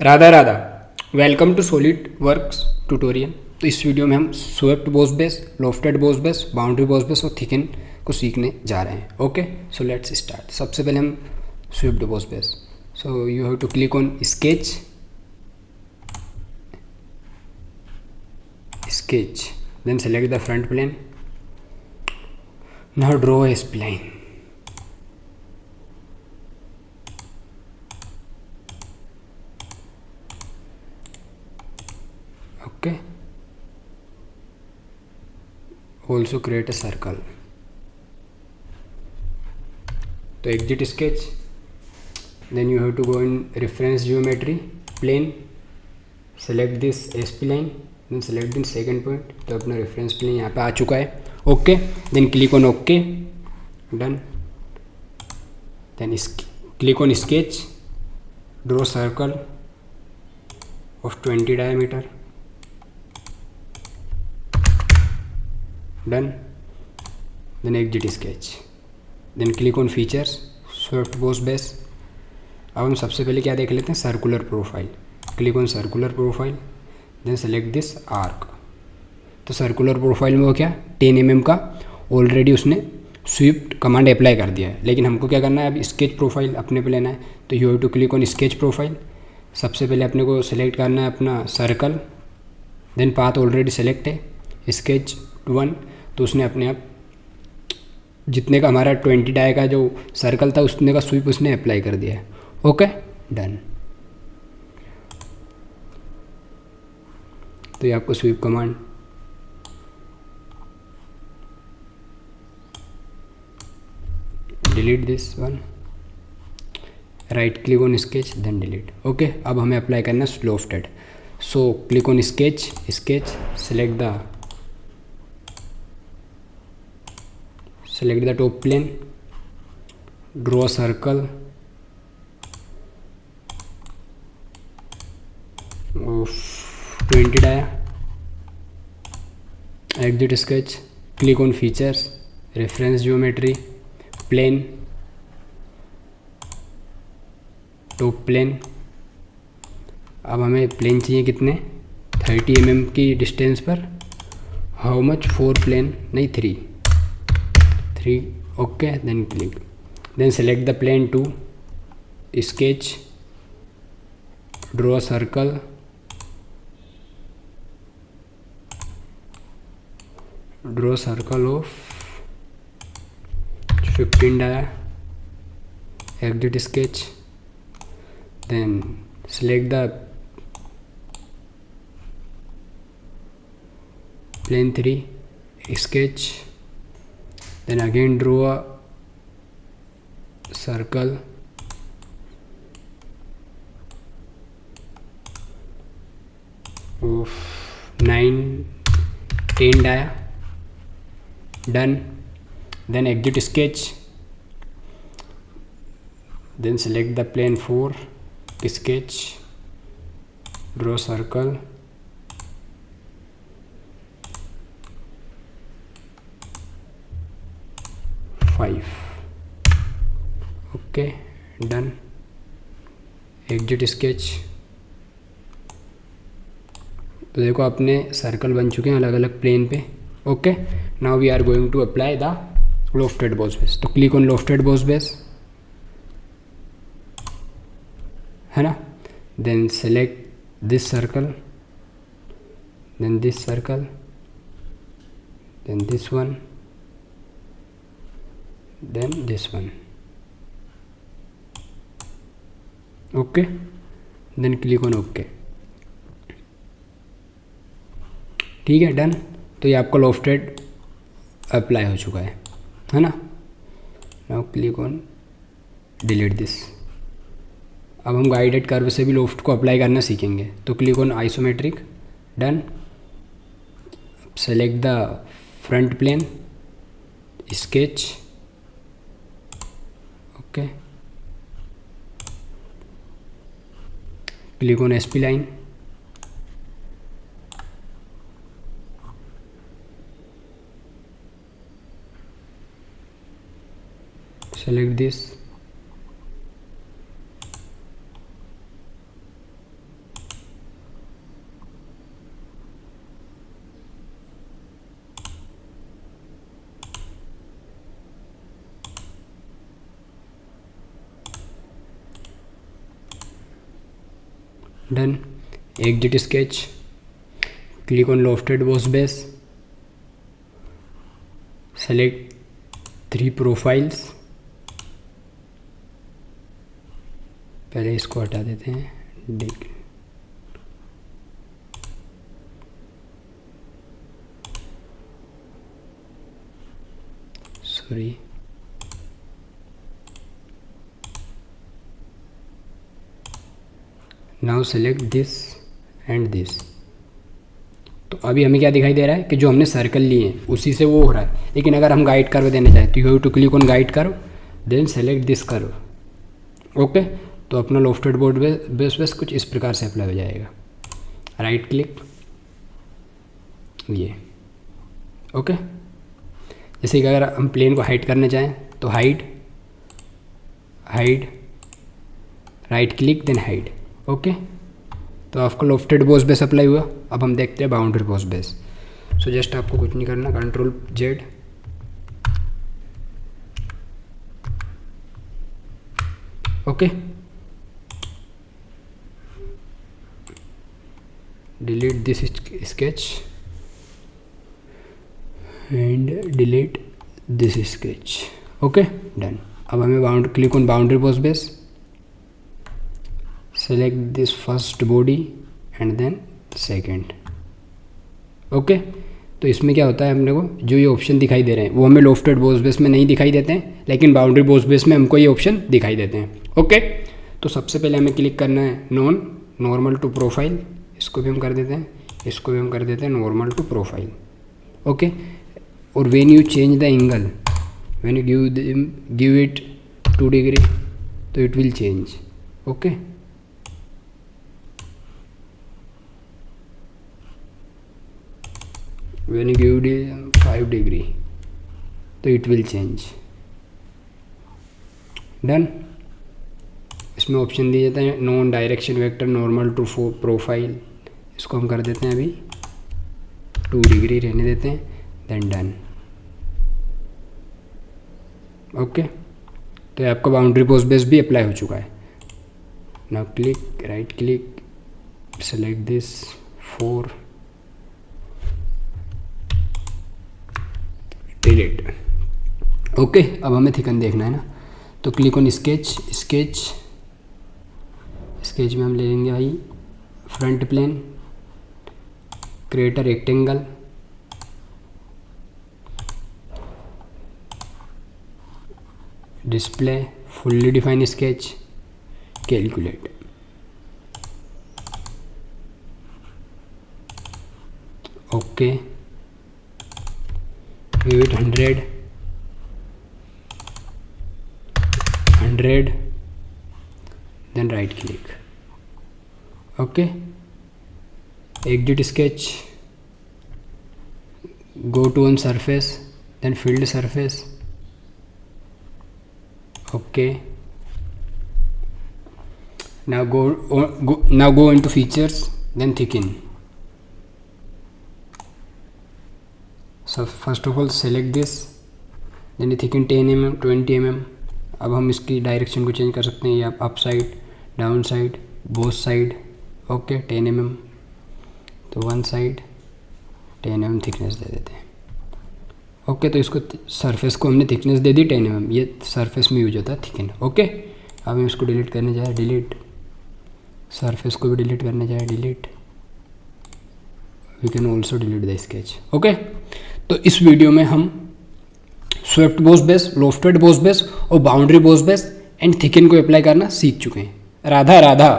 Radha Radha. Welcome to SolidWorks tutorial. तो इस video में हम swept boss base, lofted boss base, boundary boss base और थिकन को सीखने जा रहे हैं। Okay, so let's start. सबसे पहले हम swept boss base. So you have to click on sketch, then select the front plane. Now draw a spline. Okay, also create a circle. तो exit sketch, then you have to go in reference geometry, plane, select this spline, then select the second point. तो अपना reference plane यहाँ पे आ चुका है। Okay, then click on OK, done. Then click on sketch, draw circle of 20 diameter, done. Then exit sketch, then click on features, swept boss base. अब हम सबसे पहले क्या देख लेते हैं, circular profile. Click on circular profile, then select this arc. तो circular profile में वो क्या 10 mm का ऑलरेडी उसने स्वीप्ट कमांड अप्लाई कर दिया है, लेकिन हमको क्या करना है, अब स्केच प्रोफाइल अपने पे लेना है। तो you have to click on sketch profile. सबसे पहले अपने को सेलेक्ट करना है अपना circle, then path already select है स्केच 1। तो उसने अपने आप जितने का हमारा 20 डाई का जो सर्कल था उतने का स्वीप उसने अप्लाई कर दिया है। Okay, done. तो ये आपको sweep command, delete this one, right click on sketch, then delete. Okay, अब हमें अप्लाई करना है lofted. So click on sketch, select the top plane, draw circle of 20 dia, exit sketch, click on features, reference geometry, plane, top plane। अब हमें plane चाहिए कितने, 30 mm की distance पर। हाउ मच, 4 प्लेन नहीं 3। Okay, then click, then select the plane 2, sketch, draw circle, draw circle of 15 dia, exit sketch, then select the plane 3, sketch, then again draw a circle of 9-10 dia, done. Then exit sketch, then select the plane 4, sketch, draw circle, five. Okay, done. exit sketch। तो देखो अपने circle बन चुके हैं अलग अलग plane पे। Okay, now we are going to apply the lofted boss base. तो click on lofted boss base, है ना। Then select this circle, then this circle, then this one, then this one. Okay, then click on okay. ठीक है, done. तो ये आपका lofted apply हो चुका है ना। Now click on delete this. अब हम गाइडेड कर्व से भी लॉफ्ट को अप्लाई करना सीखेंगे। तो click on isometric, done. Select the front plane, sketch, okay, click on spline, select this, done. Exit sketch, click on lofted boss base, select 3 profiles, पहले इसको हटा देते हैं, sorry, now select this and this. तो अभी हमें क्या दिखाई दे रहा है कि जो हमने सर्कल लिए हैं उसी से वो हो रहा है, लेकिन अगर हम गाइड कर्व देना चाहें तो you have to click on guide curve, then select this curve. Okay, तो अपना लॉफ्टेड बोर्ड बेस कुछ इस प्रकार से अप्लाई हो जाएगा। राइट क्लिक, ये ओके। जैसे कि अगर हम प्लेन को हाइड करना चाहें तो hide, hide, right click, then hide. Okay, तो आपका लॉफ्टेड बॉस बेस अप्लाई हुआ। अब हम देखते हैं boundary boss base. So just आपको कुछ नहीं करना, control Z, okay, delete this sketch and delete this sketch. Okay, done. अब हमें click on boundary boss base, select this first body and then second। Okay, तो इसमें क्या होता है, हमने को जो ये ऑप्शन दिखाई दे रहे हैं वो हमें लॉफ्टेड बॉस बेस में नहीं दिखाई देते हैं, लेकिन बाउंड्री बॉस बेस में हमको ये ऑप्शन दिखाई देते हैं। ओके, तो सबसे पहले हमें क्लिक करना है नॉर्मल टू प्रोफाइल, इसको भी हम कर देते हैं, इसको भी हम कर देते हैं नॉर्मल टू प्रोफाइल। ओके, और when you change the angle, when you give it 2 degree तो it will change. Okay, when you give it 5 degree तो it will change। डन। इसमें ऑप्शन दिए जाते हैं non direction vector, normal to profile, इसको हम कर देते हैं अभी 2 डिग्री रहने देते हैं, देन डन। ओके, तो आपका बाउंड्री बॉस बेस भी अप्लाई हो चुका है। Now click, right click, select this 4, delete. Okay, अब हमें थिकन देखना है ना, तो क्लिक ऑन स्केच, स्केच में हम ले लेंगे भाई front plane, create a rectangle, display, fully define sketch, calculate. Okay, give it 100, then right click। okay, exit sketch, go to on surface, then filled surface। okay, now go into features, then thicken। So first of all select this, then thicken 10 mm 20 mm। अब हम इसकी direction को change कर सकते हैं, या up side, down side, both side. Okay, 10 mm, तो one side 10 mm thickness दे देते हैं। ओके, तो इसको सरफेस को हमने थिकनेस दे दी 10 mm, ये सरफेस में यूज होता है थिकन। ओके, अब हम इसको डिलीट करने जाए, डिलीट, सरफेस को भी डिलीट करने जाए, delete, we can also delete the sketch. Okay, तो इस वीडियो में हम swept boss base, lofted boss base और boundary boss base and thicken को अप्लाई करना सीख चुके हैं। राधा राधा।